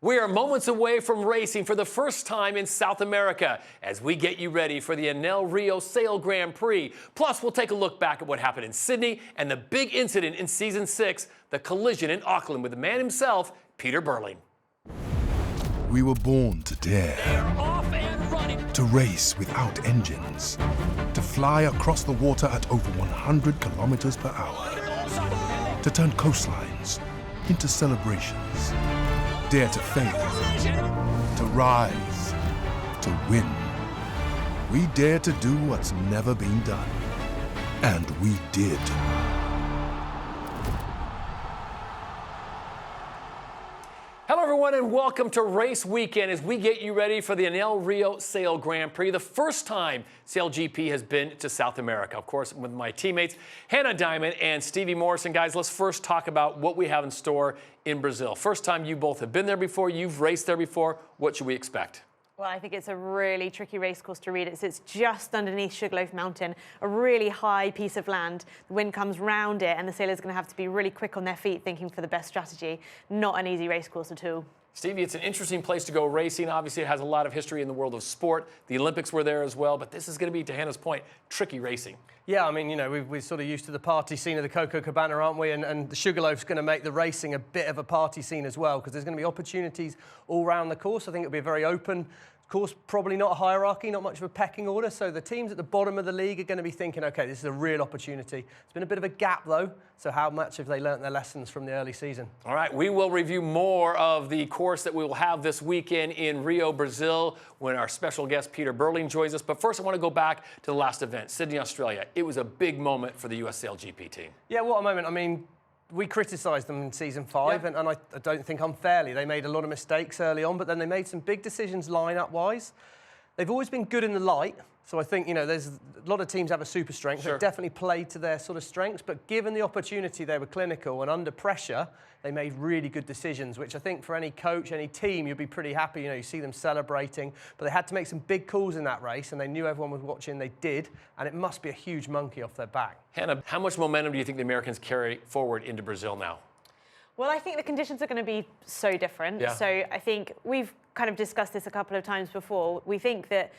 We are moments away from racing for the first time in South America as we get you ready for the Enel Rio Sail Grand Prix. Plus, we'll take a look back at what happened in Sydney and the big incident in Season 6, the collision in Auckland with the man himself, Peter Burling. We were born to dare, They're off and running. to race without engines, to fly across the water at over 100 kilometers per hour, to turn coastlines into celebrations. Dare to fail, to rise, to win. We dare to do what's never been done. And we did. Hello, everyone, and welcome to Race Weekend as we get you ready for the Enel Rio Sail Grand Prix, the first time SailGP has been to South America. Of course, with my teammates, Hannah Diamond and Stevie Morrison. Guys, let's first talk about what we have in store in Brazil. First time you both have been there before, you've raced there before. What should we expect? Well, I think it's a really tricky race course to read. It's just underneath Sugarloaf Mountain, a really high piece of land. The wind comes round it, and the sailors are going to have to be really quick on their feet, thinking for the best strategy. Not an easy race course at all. Stevie, it's an interesting place to go racing. Obviously, it has a lot of history in the world of sport. The Olympics were there as well, but this is going to be, to Hannah's point, tricky racing. Yeah, I mean, you know, we're sort of used to the party scene of the Copacabana, aren't we? And the Sugarloaf's going to make the racing a bit of a party scene as well, because there's going to be opportunities all around the course. I think it'll be a very open course, probably not a hierarchy, not much of a pecking order. So the teams at the bottom of the league are going to be thinking, OK, this is a real opportunity. It's been a bit of a gap, though. So how much have they learnt their lessons from the early season? All right, we will review more of the course that we will have this weekend in Rio, Brazil, when our special guest Peter Burling joins us. But first, I want to go back to the last event, Sydney, Australia. It was a big moment for the US SailGP team. Yeah, what a moment. I mean, we criticised them in Season 5, and I don't think unfairly. They made a lot of mistakes early on, but then they made some big decisions line-up-wise. They've always been good in the light, so I think, you know, there's a lot of teams have a super strength. Sure. They've definitely played to their sort of strengths, but given the opportunity, they were clinical, and under pressure, they made really good decisions, which I think for any coach, any team, you'd be pretty happy. You know, you see them celebrating, but they had to make some big calls in that race, and they knew everyone was watching. They did, and it must be a huge monkey off their back. Hannah, how much momentum do you think the Americans carry forward into Brazil now? Well, I think the conditions are going to be so different. Yeah. So I think we've kind of discussed this a couple of times before. We think that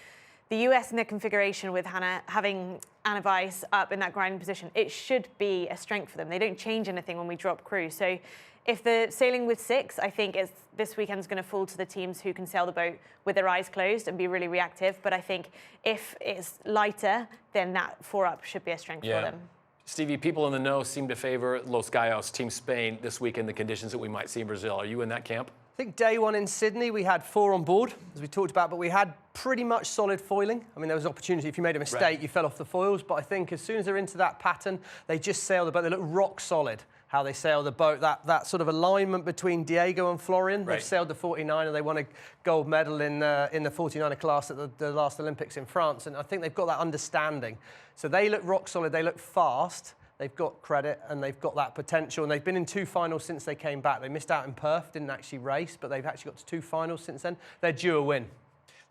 the US and their configuration with Hannah having Anna Weiss up in that grinding position, it should be a strength for them. They don't change anything when we drop crew. So if they're sailing with 6, I think this weekend's going to fall to the teams who can sail the boat with their eyes closed and be really reactive. But I think if it's lighter, then that 4-up should be a strength for them. Stevie, people in the know seem to favor Los Gallos, Team Spain, this weekend, the conditions that we might see in Brazil. Are you in that camp? I think day one in Sydney, we had 4 on board, as we talked about, but we had pretty much solid foiling. I mean, there was opportunity. If you made a mistake, you fell off the foils. But I think as soon as they're into that pattern, they just sail the boat. They look rock solid, how they sail the boat. That sort of alignment between Diego and Florian. They've sailed the 49er. They won a gold medal in the 49er class at the last Olympics in France. And I think they've got that understanding. So they look rock solid. They look fast. They've got credit and they've got that potential. And they've been in 2 finals since they came back. They missed out in Perth, didn't actually race, but they've actually got to 2 finals since then. They're due a win.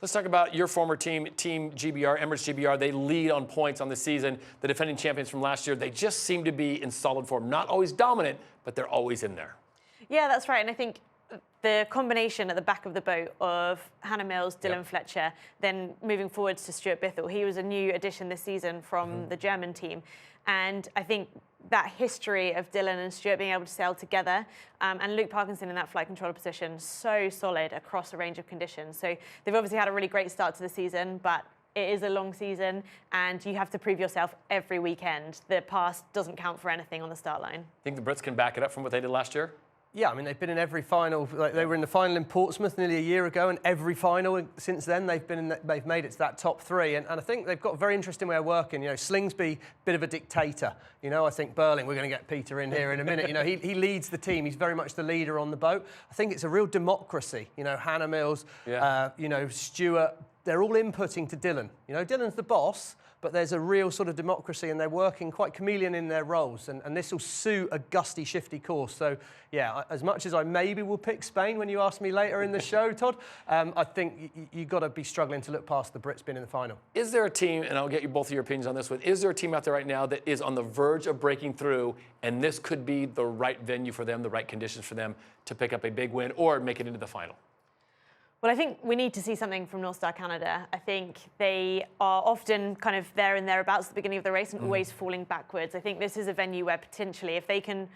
Let's talk about your former team, Team GBR, Emirates GBR. They lead on points on the season. The defending champions from last year, they just seem to be in solid form. Not always dominant, but they're always in there. Yeah, that's right. And I think the combination at the back of the boat of Hannah Mills, Dylan Fletcher, then moving forwards to Stuart Bithell. He was a new addition this season from the German team. And I think that history of Dylan and Stuart being able to sail together, and Luke Parkinson in that flight controller position, so solid across a range of conditions. So they've obviously had a really great start to the season, but it is a long season and you have to prove yourself every weekend. The past doesn't count for anything on the start line. Think the Brits can back it up from what they did last year? Yeah, I mean, they've been in every final. Like, they were in the final in Portsmouth nearly a year ago, and every final since then they've made it to that top 3. And I think they've got a very interesting way of working. You know, Slingsby, bit of a dictator. You know, I think Burling, we're going to get Peter in here in a minute. You know, he leads the team. He's very much the leader on the boat. I think it's a real democracy. You know, Hannah Mills, you know, Stuart, they're all inputting to Dylan. You know, Dylan's the boss, but there's a real sort of democracy, and they're working quite chameleon in their roles, and this will suit a gusty, shifty course. So, yeah, as much as I maybe will pick Spain when you ask me later in the show, Todd, I think you've got to be struggling to look past the Brits being in the final. Is there a team, and I'll get you both of your opinions on this one, is there a team out there right now that is on the verge of breaking through, and this could be the right venue for them, the right conditions for them to pick up a big win or make it into the final? Well, I think we need to see something from North Star Canada. I think they are often kind of there and thereabouts at the beginning of the race and always falling backwards. I think this is a venue where potentially, if they can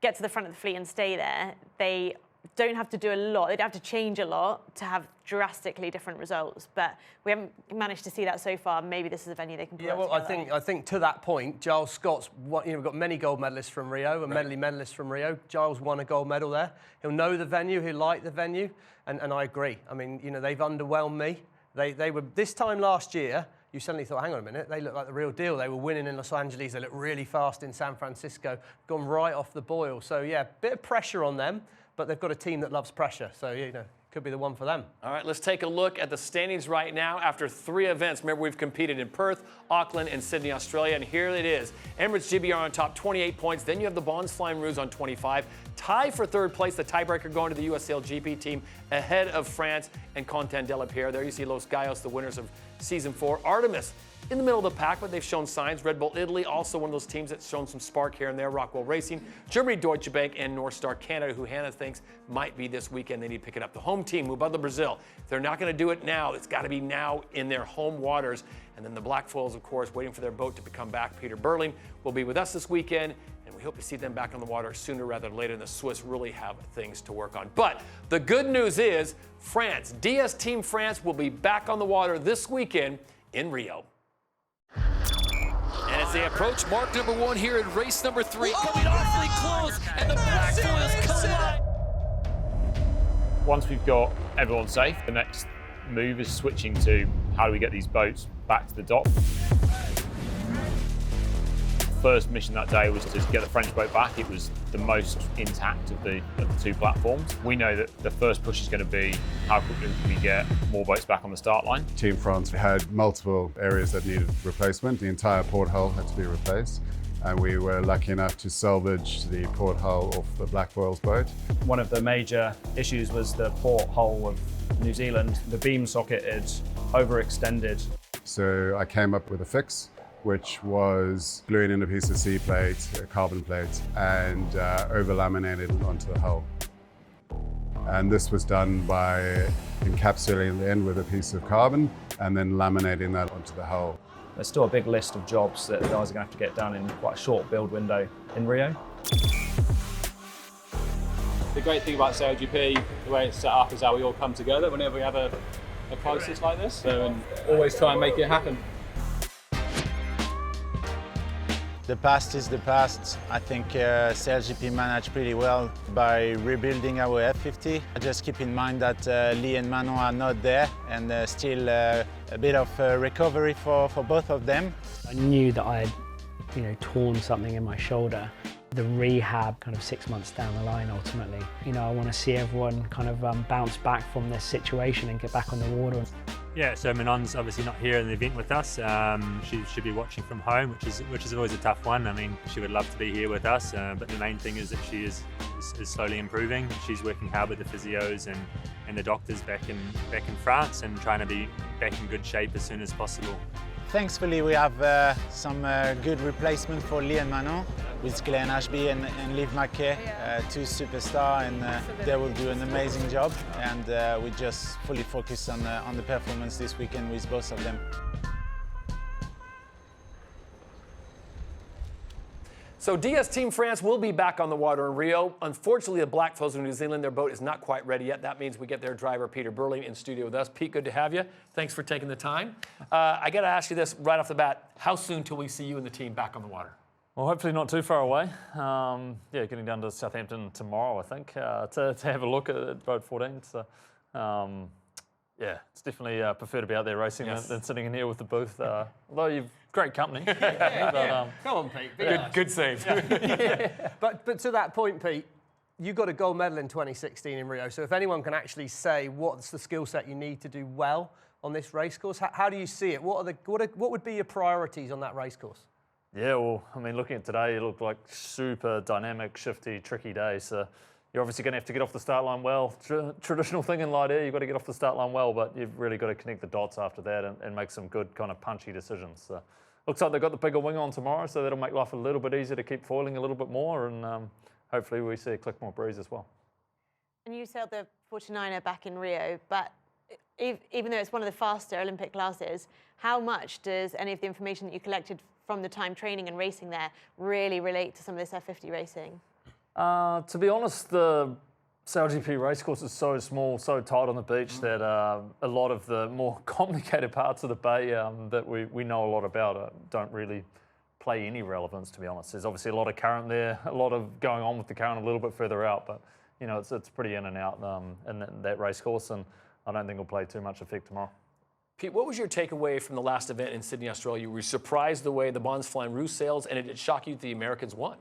get to the front of the fleet and stay there, they don't have to do a lot. They'd have to change a lot to have drastically different results. But we haven't managed to see that so far. Maybe this is a venue they can pull Yeah, well, together. I think to that point, Giles Scott's, we've got many gold medalists from Rio and medalists from Rio. Giles won a gold medal there. He'll know the venue, he'll like the venue, and I agree. I mean, they've underwhelmed me. They were, this time last year, you suddenly thought, hang on a minute, they look like the real deal. They were winning in Los Angeles, they looked really fast in San Francisco, gone right off the boil. So, yeah, bit of pressure on them, but they've got a team that loves pressure. So, could be the one for them. All right, let's take a look at the standings right now after 3 events. Remember, we've competed in Perth, Auckland, and Sydney, Australia, and here it is. Emirates GBR on top, 28 points. Then you have the Bonds Flying Roos on 25. Tie for 3rd place, the tiebreaker going to the US SailGP team ahead of France and Content de la Pierre. There you see Los Gallos, the winners of Season 4. Artemis in the middle of the pack, but they've shown signs. Red Bull Italy, also one of those teams that's shown some spark here and there. Rockwell Racing, Germany, Deutsche Bank, and North Star Canada, who Hannah thinks might be this weekend. They need to pick it up. The home team, Mubadala Brazil. If they're not going to do it now, it's got to be now in their home waters. And then the Black Foils, of course, waiting for their boat to come back. Peter Burling will be with us this weekend, and we hope to see them back on the water sooner rather than later. And the Swiss really have things to work on. But the good news is France, DS Team France, will be back on the water this weekend in Rio. And as they approach mark number 1 here in race number 3, coming awfully close, and the Black Foils collide. Once we've got everyone safe, the next move is switching to how do we get these boats back to the dock. First mission that day was to get the French boat back. It was the most intact of the 2 platforms. We know that the first push is going to be how quickly can we get more boats back on the start line. Team France had multiple areas that needed replacement. The entire port hull had to be replaced, and we were lucky enough to salvage the port hull off the Black Foils boat. One of the major issues was the port hull of New Zealand. The beam socket had overextended. So I came up with a fix, which was gluing in a piece of C plate, a carbon plate, and over-laminated onto the hull. And this was done by encapsulating the end with a piece of carbon and then laminating that onto the hull. There's still a big list of jobs that the guys are going to have to get done in quite a short build window in Rio. The great thing about SailGP, the way it's set up, is how we all come together whenever we have a crisis like this. So, and always try and make it happen. The past is the past. I think SailGP managed pretty well by rebuilding our F50. Just keep in mind that Lee and Manon are not there, and still a bit of recovery for both of them. I knew that I had, torn something in my shoulder. The rehab kind of 6 months down the line ultimately. I want to see everyone kind of bounce back from this situation and get back on the water. Yeah, so Manon's obviously not here in the event with us. She should be watching from home, which is always a tough one. I mean, she would love to be here with us, but the main thing is that she is slowly improving. She's working hard with the physios and the doctors back in France and trying to be back in good shape as soon as possible. Thankfully, we have some good replacement for Lee and Manon with Glenn Ashby and Liv McKay, 2 superstars, and they will do an amazing job. And we just fully focus on the performance this weekend with both of them. So DS Team France will be back on the water in Rio. Unfortunately, the Black Foils of New Zealand, their boat is not quite ready yet. That means we get their driver, Peter Burling, in studio with us. Pete, good to have you. Thanks for taking the time. I got to ask you this right off the bat. How soon till we see you and the team back on the water? Well, hopefully not too far away. Getting down to Southampton tomorrow, I think, to have a look at boat 14. So, it's definitely prefer to be out there racing than sitting in here with the booth. Although you've great company. Come on, Pete. Good save. But to that point, Pete, you got a gold medal in 2016 in Rio. So if anyone can actually say what's the skill set you need to do well, on this race course. How do you see it? What would be your priorities on that race course? Yeah, well, I mean, looking at today, it looked like super dynamic, shifty, tricky day. So you're obviously going to have to get off the start line well. Traditional thing in light air, you've got to get off the start line well, but you've really got to connect the dots after that and make some good kind of punchy decisions. So looks like they've got the bigger wing on tomorrow, so that'll make life a little bit easier to keep foiling a little bit more, and hopefully we see a click more breeze as well. And you sailed the 49er back in Rio, but even though it's one of the faster Olympic classes, how much does any of the information that you collected from the time training and racing there really relate to some of this F50 racing? To be honest, the SailGP racecourse is so small, so tight on the beach that a lot of the more complicated parts of the bay that we know a lot about don't really play any relevance, to be honest. There's obviously a lot of current there, a lot of going on with the current a little bit further out, but you know, it's pretty in and out in that racecourse, and I don't think it'll play too much effect tomorrow. Pete, what was your takeaway from the last event in Sydney, Australia? Were you surprised the way the Bonds Flying Roost sails, and it shocked you that the Americans won?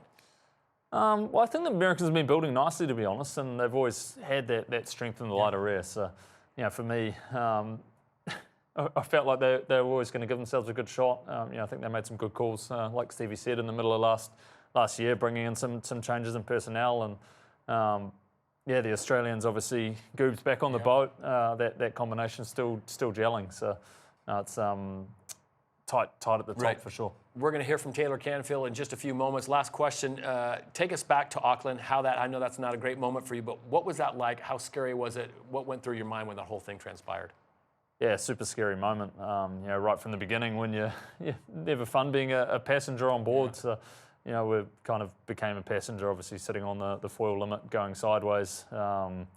Well, I think the Americans have been building nicely, to be honest, and they've always had that strength in the lighter air. So, you know, for me, I felt like they were always going to give themselves a good shot. You know, I think they made some good calls, like Stevie said, in the middle of last year, bringing in some changes in personnel. And yeah, the Australians obviously Goob's back on the boat. That combination's still gelling. So it's tight at the top for sure. We're going to hear from Taylor Canfield in just a few moments. Last question, take us back to Auckland. I know that's not a great moment for you, but what was that like? How scary was it? What went through your mind when that whole thing transpired? Yeah, super scary moment. You know, right from the beginning when you're never fun being a passenger on board. So, you know, we kind of became a passenger, obviously sitting on the foil limit, going sideways. You know,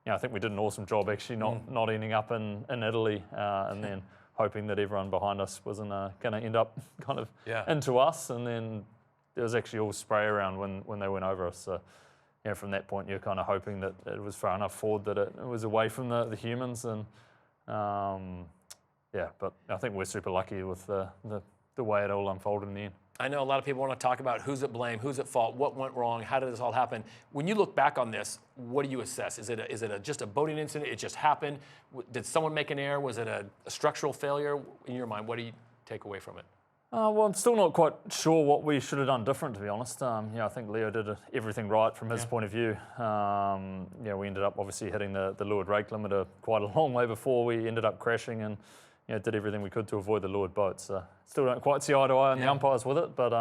I think we did an awesome job actually not ending up in Italy and then hoping that everyone behind us wasn't going to end up kind of into us. And then there was actually all spray around when they went over us. So, you know, from that point, you're kind of hoping that it was far enough forward that it was away from the humans. And yeah, but I think we're super lucky with the way it all unfolded in the end. I know a lot of people want to talk about who's at blame, who's at fault, what went wrong, how did this all happen. When you look back on this, what do you assess? Is it just a boating incident? It just happened? Did someone make an error? Was it a structural failure? In your mind, what do you take away from it? Well, I'm still not quite sure what we should have done different, to be honest. I think Leo did everything right from his point of view. We ended up obviously hitting the leeward rake limiter quite a long way before we ended up crashing, and did everything we could to avoid the leeward boat. So still don't quite see eye to eye on the umpires with it, but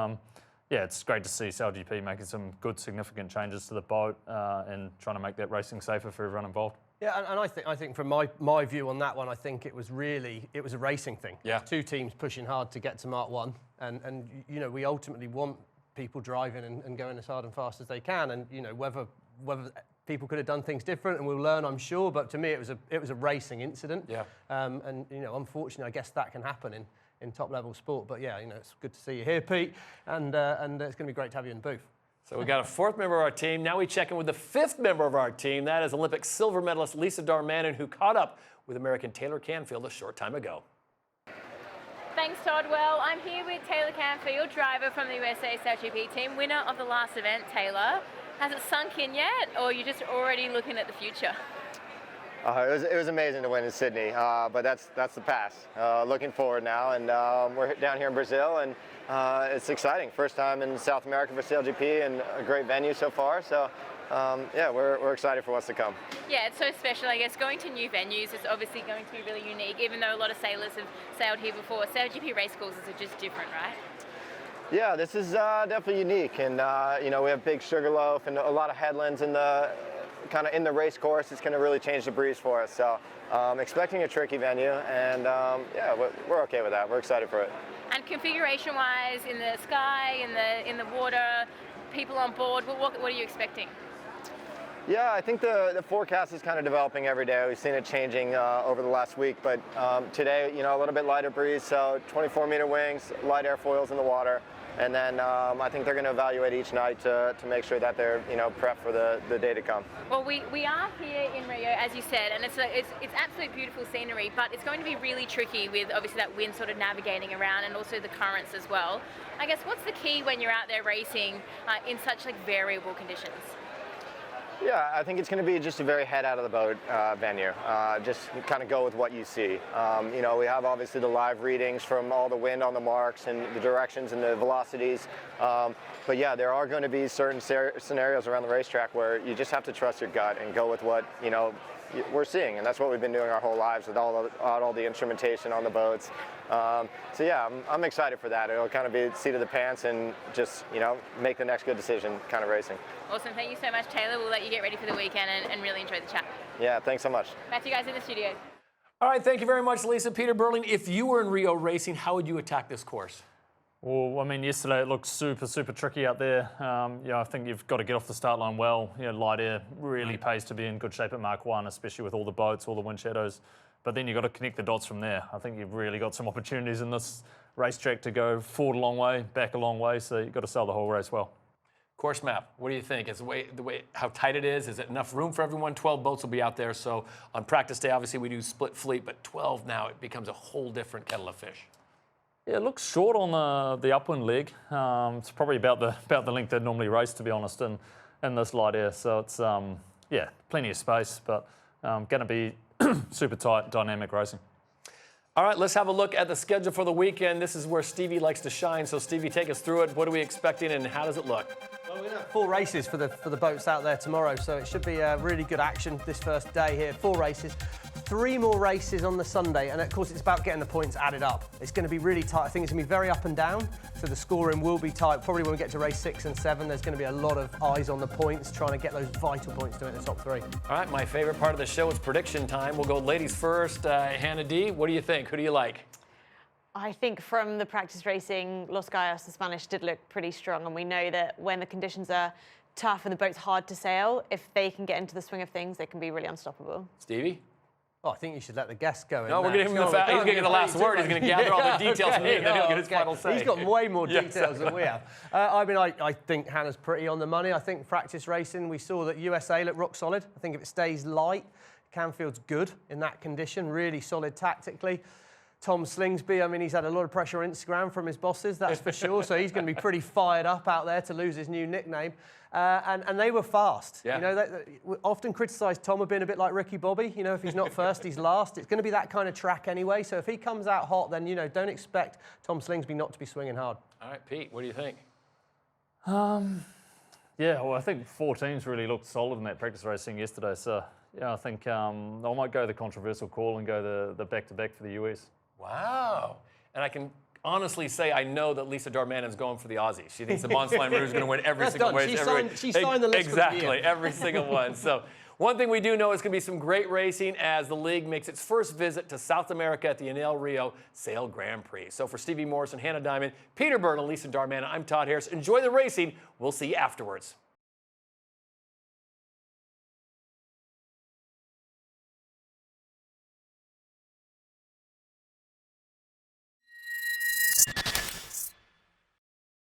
yeah, it's great to see SailGP making some good, significant changes to the boat and trying to make that racing safer for everyone involved. Yeah, and I think from my view on that one, I think it was a racing thing. Yeah. Two teams pushing hard to get to Mark 1, and we ultimately want people driving and going as hard and fast as they can, and whether people could have done things different, and we'll learn, I'm sure. But to me, it was a racing incident. Yeah. And unfortunately, I guess that can happen in top level sport. But yeah, it's good to see you here, Pete, and it's going to be great to have you in the booth. So we got a fourth member of our team. Now we check in with the fifth member of our team. That is Olympic silver medalist Lisa Darmanin, who caught up with American Taylor Canfield a short time ago. Thanks, Todd. Well, I'm here with Taylor Canfield, driver from the USA SailGP team, winner of the last event. Taylor, has it sunk in yet, or are you just already looking at the future? It was amazing to win in Sydney, but that's the past. Looking forward now, and we're down here in Brazil, and it's exciting. First time in South America for SailGP, and a great venue so far. So, yeah, we're excited for what's to come. Yeah, it's so special, I guess. Going to new venues is obviously going to be really unique, even though a lot of sailors have sailed here before. SailGP race courses are just different, right? Yeah, this is definitely unique, and we have big Sugarloaf and a lot of headlands in the race course. It's going to really change the breeze for us. So, expecting a tricky venue, and yeah, we're okay with that. We're excited for it. And configuration-wise, in the sky, in the water, people on board, what are you expecting? Yeah, I think the forecast is kind of developing every day. We've seen it changing over the last week, but today, a little bit lighter breeze, so 24-meter wings, light airfoils in the water, and then I think they're going to evaluate each night to make sure that they're prepped for the day to come. Well, we are here in Rio, as you said, and it's absolute beautiful scenery, but it's going to be really tricky with obviously that wind sort of navigating around, and also the currents as well. I guess what's the key when you're out there racing in such variable conditions? Yeah, I think it's going to be just a very head out of the boat venue. Just kind of go with what you see. You know, we have obviously the live readings from all the wind on the marks and the directions and the velocities. But yeah, there are going to be certain scenarios around the racetrack where you just have to trust your gut and go with what, you know, we're seeing, and that's what we've been doing our whole lives with all the instrumentation on the boats. So yeah, I'm excited for that. It'll kind of be seat of the pants and just, you know, make the next good decision kind of racing. Awesome. Thank you so much, Taylor. We'll let you get ready for the weekend and really enjoy the chat. Yeah, thanks so much. Back to you guys in the studio. All right, thank you very much, Lisa. Peter Burling, if you were in Rio racing, how would you attack this course? Well, I mean, yesterday it looked super, super tricky out there. You know, I think you've got to get off the start line well. You know, light air really pays to be in good shape at Mark 1, especially with all the boats, all the wind shadows. But then you've got to connect the dots from there. I think you've really got some opportunities in this racetrack to go forward a long way, back a long way, so you've got to sail the whole race well. Course map, what do you think? Is the way how tight it is it enough room for everyone? 12 boats will be out there, so on practice day, obviously we do split fleet, but 12 now, it becomes a whole different kettle of fish. Yeah, it looks short on the upwind leg. It's probably about the length they'd normally race, to be honest, in this light air. So it's yeah, plenty of space, but going to be super tight, dynamic racing. All right, let's have a look at the schedule for the weekend. This is where Stevie likes to shine. So Stevie, take us through it. What are we expecting, and how does it look? Well, we're going to have 4 races for the boats out there tomorrow, so it should be really good action this first day here. 4 races. 3 more races on the Sunday, and of course it's about getting the points added up. It's going to be really tight. I think it's going to be very up and down, so the scoring will be tight. Probably when we get to race 6 and 7, there's going to be a lot of eyes on the points, trying to get those vital points to hit the top 3. All right, my favorite part of the show is prediction time. We'll go ladies first. Hannah D, what do you think? Who do you like? I think from the practice racing, Los Gallos, the Spanish, did look pretty strong, and we know that when the conditions are tough and the boat's hard to sail, if they can get into the swing of things, they can be really unstoppable. Stevie? Oh, I think you should let the guest go. No, we're going to give him he's going to get the last word. He's going to gather all the details from you, and then he'll get his final say. He's got way more details than we have. I mean, I think Hannah's pretty on the money. I think practice racing, we saw that USA looked rock solid. I think if it stays light, Canfield's good in that condition, really solid tactically. Tom Slingsby, I mean, he's had a lot of pressure on Instagram from his bosses, that's for sure. So he's going to be pretty fired up out there to lose his new nickname. And they were fast. Yeah. You know, we often criticise Tom of being a bit like Ricky Bobby. You know, if he's not first, he's last. It's going to be that kind of track anyway. So if he comes out hot, then, you know, don't expect Tom Slingsby not to be swinging hard. All right, Pete, what do you think? Yeah, well, I think 4 teams really looked solid in that practice racing yesterday. So, yeah, I think I might go the controversial call and go the back-to-back for the US. Wow. And I can honestly say I know that Lisa Darmanon's going for the Aussies. She thinks the Monslime Rouge is going to win every single race. She signed the list exactly, for the year. every single one. So one thing we do know is going to be some great racing as the league makes its first visit to South America at the Enel Rio Sail Grand Prix. So for Stevie Morrison, Hannah Diamond, Peter Burling, Lisa Darmanon, I'm Todd Harris. Enjoy the racing. We'll see you afterwards.